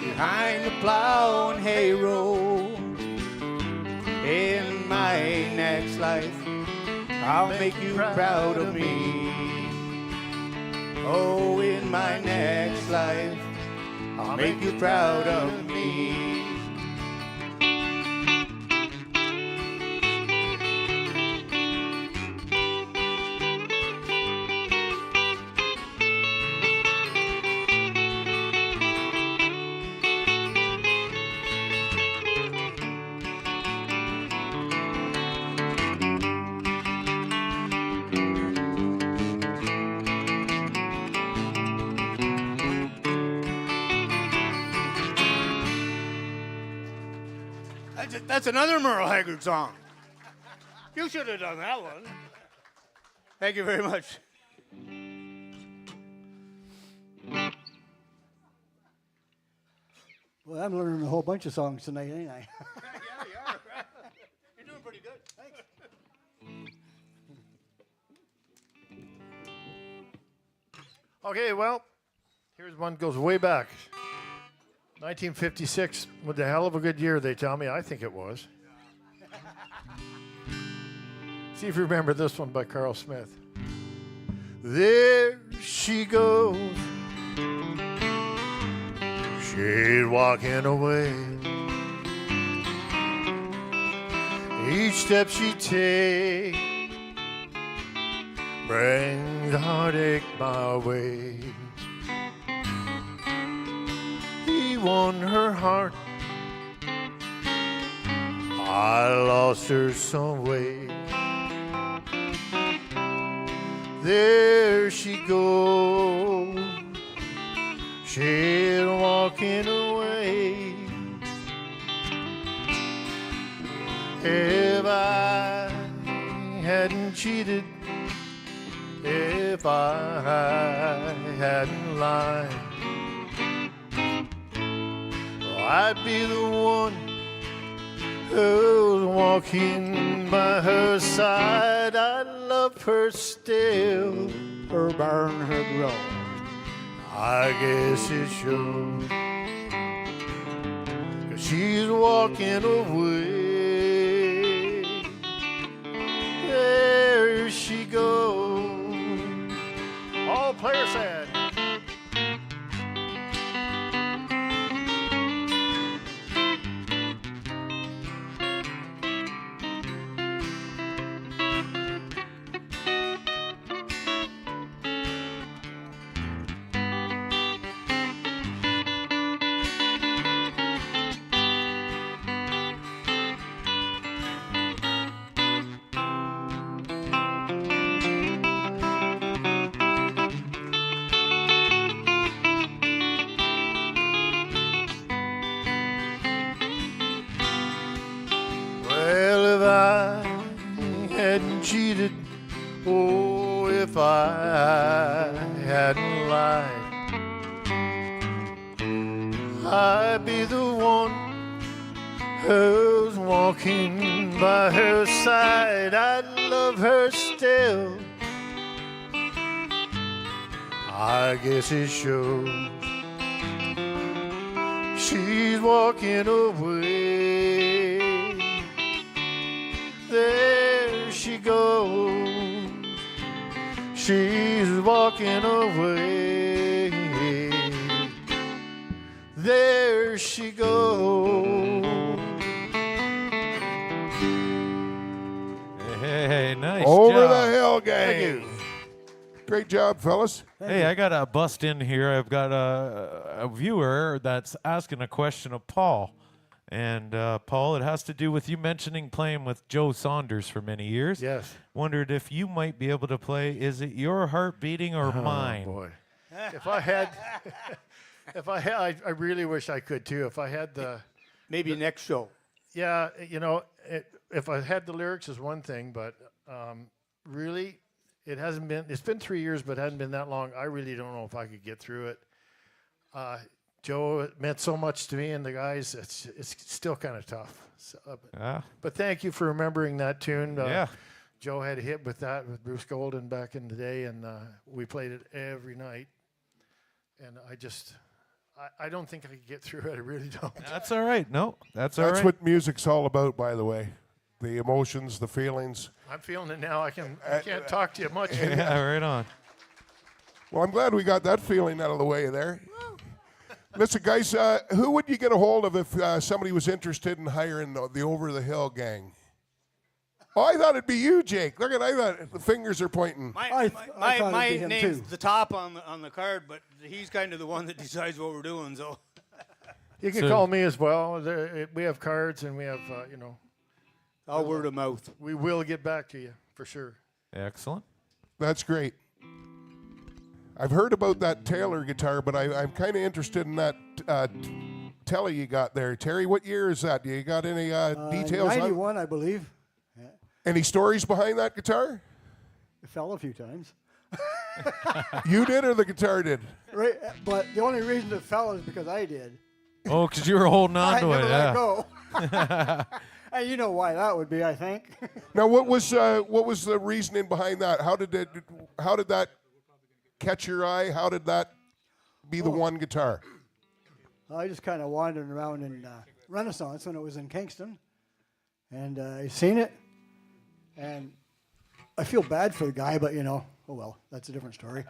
G: behind the plow and hayrow. In my next life, I'll make you proud of me. Oh, in my next life, I'll make you proud of me." That's another Merle Haggard song. You should have done that one. Thank you very much.
E: Well, I'm learning a whole bunch of songs tonight, ain't I?
G: Yeah, you are. You're doing pretty good. Thanks.
F: Okay, well, here's one that goes way back. 1956 was a hell of a good year, they tell me. I think it was. See if you remember this one by Carl Smith. There she goes, she's walking away. Each step she takes brings heartache my way. He won her heart, I lost her some way. There she goes, she's walking away. If I hadn't cheated, if I hadn't lied, I'd be the one who's walking by her side. I love her still,
E: Her barn had grown.
F: I guess it shows, 'cause she's walking away. There she goes, all player sad. Well, if I hadn't cheated, oh, if I hadn't lied, I'd be the one who's walking by her side. I'd love her still, I guess it shows. She's walking away. There she goes. She's walking away. There she goes.
C: Hey, nice
A: Over
C: job.
A: the hill,
F: Thank
A: gang.
F: you.
A: Great job, fellas.
C: Hey, I got to bust in here. I've got a viewer that's asking a question of Paul. And Paul, it has to do with you mentioning playing with Joe Saunders for many years.
F: Yes.
C: Wondered if you might be able to play Is It Your Heart Beating or Mine?
F: Oh, boy. If I had, I really wish I could too. If I had the,
G: Maybe next show.
F: yeah, you know, if I had the lyrics is one thing, but really, it's been 3 years, but it hasn't been that long. I really don't know if I could get through it. Joe, it meant so much to me and the guys. It's still kind of tough. So, but thank you for remembering that tune.
C: Yeah.
F: Joe had a hit with that with Bruce Golden back in the day, and we played it every night. And I don't think I could get through it. I really don't.
C: That's all right. No, that's all right.
A: That's what music's all about, by the way. The emotions, the feelings.
F: I'm feeling it now. I can't talk to you much.
C: Yeah, right on.
A: Well, I'm glad we got that feeling out of the way there. Listen, guys, who would you get a hold of if somebody was interested in hiring the Over the Hill gang? Oh, I thought it'd be you, Jake. Look at I thought the fingers are pointing.
E: I thought
G: My
E: it'd be him
G: name's
E: too.
G: the top on the card, but he's kind of the one that decides what we're doing. So
F: You can
C: So-
F: call me as well. We have cards, and we have,
G: all word of mouth.
F: we will get back to you for sure.
C: Excellent.
A: That's great. I've heard about that Taylor guitar, but I'm kind of interested in that Telly you got there. Terry, what year is that? You got any details on it?
E: 91, I believe.
A: Any stories behind that guitar?
E: It fell a few times.
A: You did or the guitar did?
E: Right, but the only reason it fell is because I did.
C: Oh, because you were holding on
E: I
C: to
E: never
C: it.
E: let
C: Yeah.
E: go. And you know why that would be, I think.
A: Now, what was the reasoning behind that? How did that catch your eye? How did that be the one guitar?
E: I just kind of wandered around in Renaissance when it was in Kingston, and I seen it, and I feel bad for the guy, but oh well, that's a different story.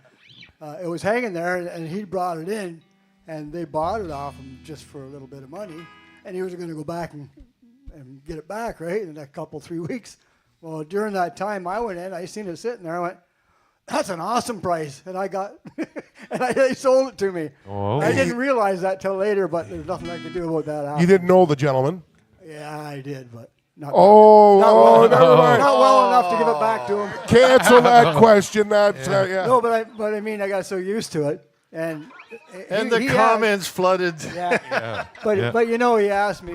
E: It was hanging there, and he brought it in, and they bought it off him just for a little bit of money, and he was going to go back and get it back, right, in a couple, 3 weeks. Well, during that time, I went in, I seen it sitting there, I went, that's an awesome price, and I got, and they sold it to me.
C: Oh.
E: I didn't realize that till later, but there's nothing I could do about that.
A: You
E: After.
A: didn't know the gentleman.
E: Yeah, I did, but not.
A: Oh, never mind.
E: Not well enough to give it back to him.
A: Cancel that question. That's yeah.
E: No, but I mean, I got so used to it, and
F: And
E: he
F: the comments flooded.
E: Yeah. But he asked me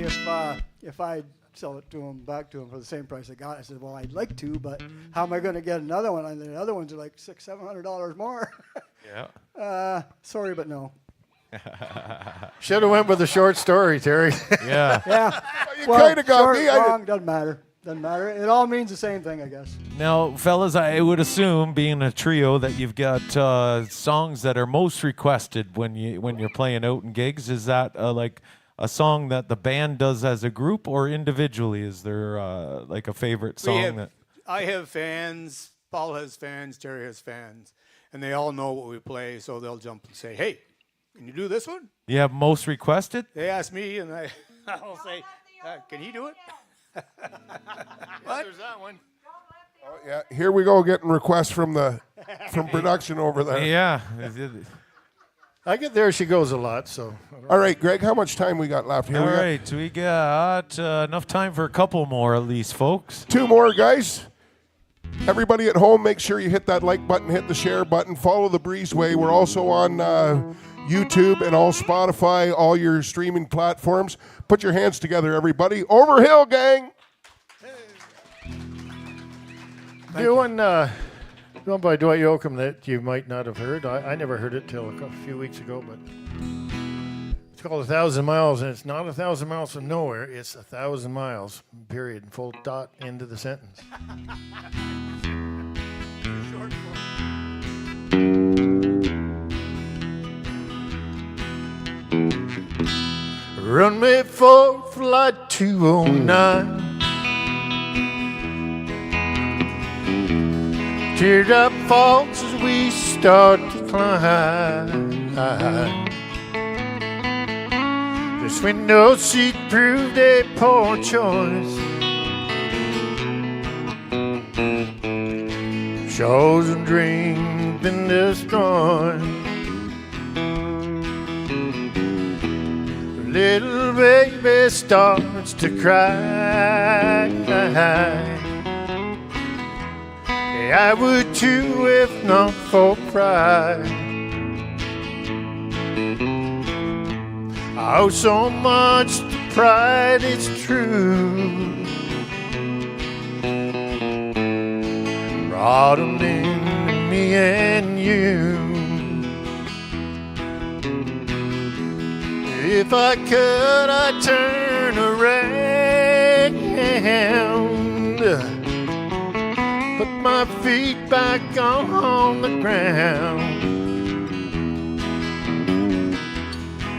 E: if I'd sell it to him back to him for the same price I got. I said, well, I'd like to, but how am I going to get another one? And the other ones are like $600-700 more.
C: Yeah.
E: Sorry, but no.
F: Should have went with a short story, Terry.
C: Yeah.
E: Yeah.
A: You kinda got
E: short,
A: me.
E: Wrong, doesn't matter. Doesn't matter. It all means the same thing, I guess.
C: Now, fellas, I would assume, being a trio, that you've got songs that are most requested when you're playing out in gigs. Is that like a song that the band does as a group or individually? Is there like a favorite song
G: I have fans. Paul has fans. Terry has fans, and they all know what we play, so they'll jump and say, "Hey, can you do this one?"
C: you have most requested?
G: They ask me, and I'll say, "Can he do it?"
F: There's that one.
A: Oh, yeah. Here we go, getting requests from production over there.
C: Yeah.
F: I get There She Goes a lot, so.
A: All right, Greg, how much time we got left? Here
C: All
A: we got
C: right, we got enough time for a couple more at least, folks.
A: 2 more, guys. Everybody at home, make sure you hit that like button, hit the share button, follow the Breezeway. We're also on YouTube and all Spotify, all your streaming platforms. Put your hands together, everybody. Overhill, gang.
F: Doing by Dwight Yoakam that you might not have heard. I never heard it till a few weeks ago, but it's called 1,000 Miles, and it's not 1,000 miles from nowhere. It's 1,000 miles, period, full dot, end of the sentence. Run me for flight 209. Teardrop falls as we start to climb. This window seat proved a poor choice. Chosen dream been destroyed. Little baby starts to cry. I would too if not for pride. Oh, so much pride, it's true. Brought 'em into me and you. If I could, I'd turn around, put my feet back on the ground.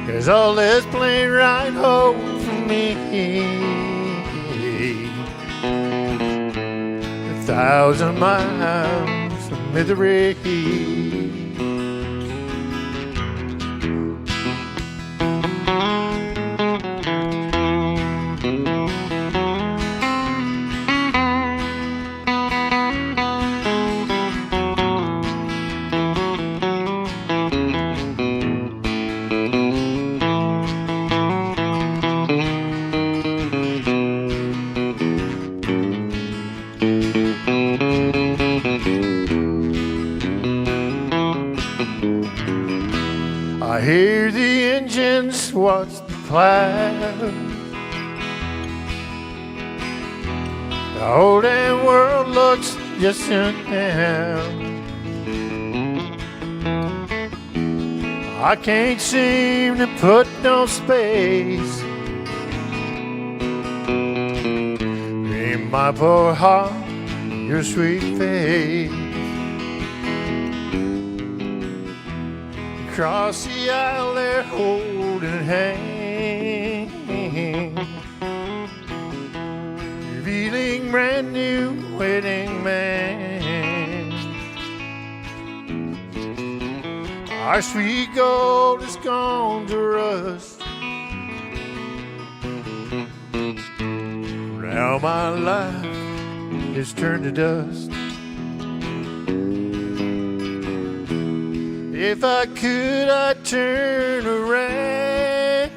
F: 'Cause all this plain right home for me. 1,000 miles of misery. I hear the engines, watch the clouds. The whole damn world looks just shut down. I can't seem to put no space in my poor heart, your sweet face. Across the aisle they're holding hands, revealing brand new wedding bands. Our sweet gold is gone to rust. Now my life is turned to dust. If I could, I'd turn around,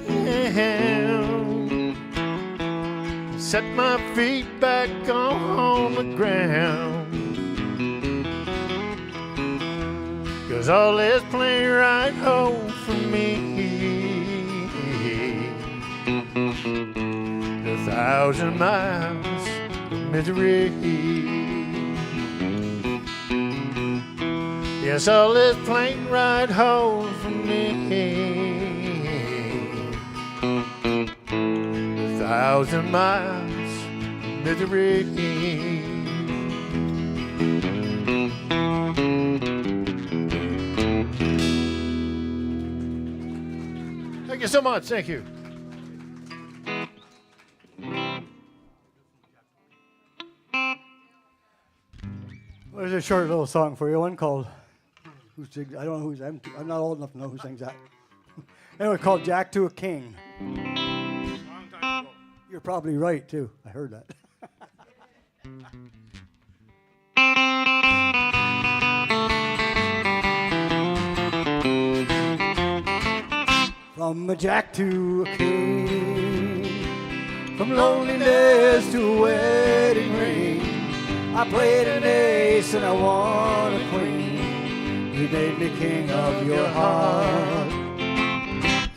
F: set my feet back on the ground. 'Cause all is plain right home for me. 1,000 miles of misery. Yes, all is plain right home for me. 1,000 miles of misery. Thank you so much. Thank you.
E: There's a short little song for you, one called, I don't know who's, I'm not old enough to know who sings that. Anyway, called Jack to a King. You're probably right, too. I heard that. From a jack to a king, from loneliness to a wedding ring, I played an ace and I won a queen. You made me king of your heart.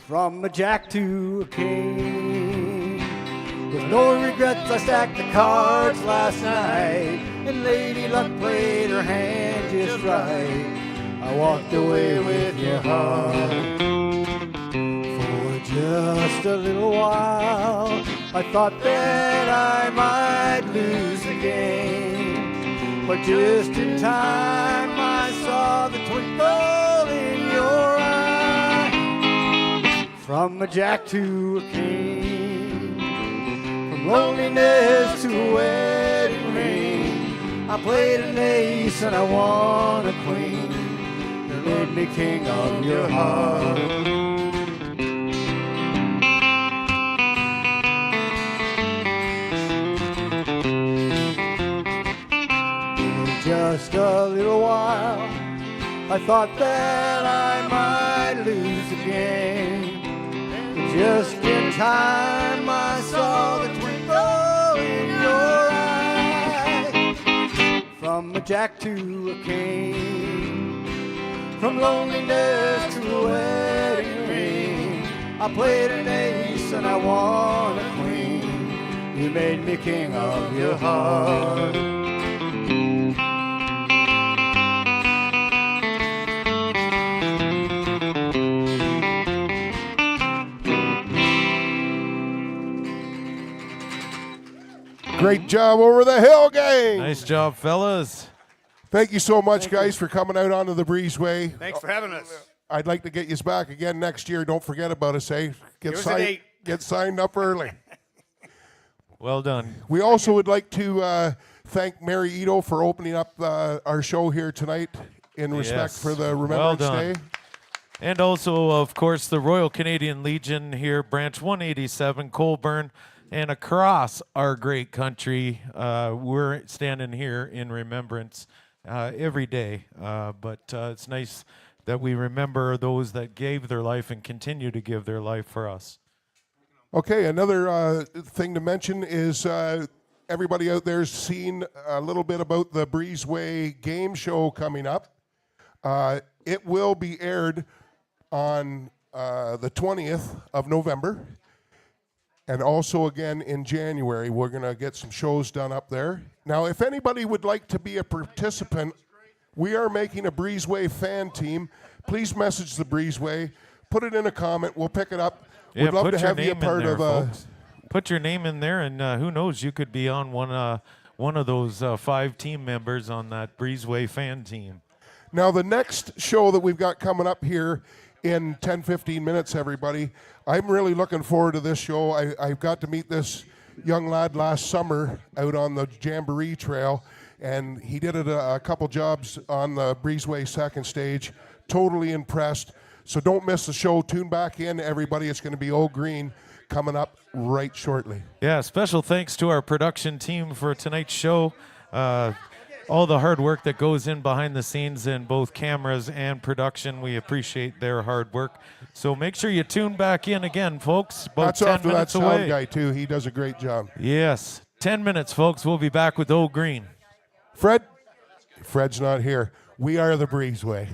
E: From a jack to a king, with no regrets I stacked the cards last night, and Lady Luck played her hand just right. I walked away with your heart. For just a little while I thought that I might lose the game, but just in time I saw the twinkle in your eye. From a jack to a king, from loneliness to a wedding ring, I played an ace and I won a queen. You made me king of your heart. Just a little while, I thought that I might lose the game. Just in time, I saw the twinkle in your eye. From a jack to a king, from loneliness to a wedding ring. I played an ace and I won a queen. You made me king of your heart.
A: Great job over the hill, gang.
C: Nice job, fellas.
A: Thank you so much, guys, for coming out onto the Breezeway.
G: Thanks for having us.
A: I'd like to get you back again next year. Don't forget about us, eh?
G: Give us a date.
A: Get signed up early.
C: Well done.
A: We also would like to thank Mary Ito for opening up our show here tonight in respect
C: Yes.
A: for the
C: Well
A: Remembrance
C: done.
A: Day.
C: And also, of course, the Royal Canadian Legion here, Branch 187, Colborne, and across our great country. We're standing here in remembrance every day. But it's nice that we remember those that gave their life and continue to give their life for us.
A: Okay, another thing to mention is everybody out there's seen a little bit about the Breezeway game show coming up. It will be aired on the 20th of November. And also again in January, we're going to get some shows done up there. Now, if anybody would like to be a participant, we are making a Breezeway fan team. Please message the Breezeway. Put it in a comment. We'll pick it up.
C: Yeah,
A: We'd love
C: put
A: to
C: your
A: have you a
C: name in
A: part
C: there,
A: of
C: folks. Put your name in there, and who knows, you could be on one of those 5 team members on that Breezeway fan team.
A: Now, the next show that we've got coming up here in 10, 15 minutes, everybody, I'm really looking forward to this show. I got to meet this young lad last summer out on the Jamboree Trail, and he did a couple jobs on the Breezeway second stage. Totally impressed. So don't miss the show. Tune back in, everybody. It's going to be Old Green coming up right shortly.
C: Yeah, special thanks to our production team for tonight's show. All the hard work that goes in behind the scenes in both cameras and production. We appreciate their hard work. So make sure you tune back in again, folks. About
A: That's
C: 10
A: off to that
C: minutes
A: sound
C: away.
A: guy, too. He does a great job.
C: Yes, 10 minutes, folks. We'll be back with Old Green.
A: Fred's not here. We are the Breezeway.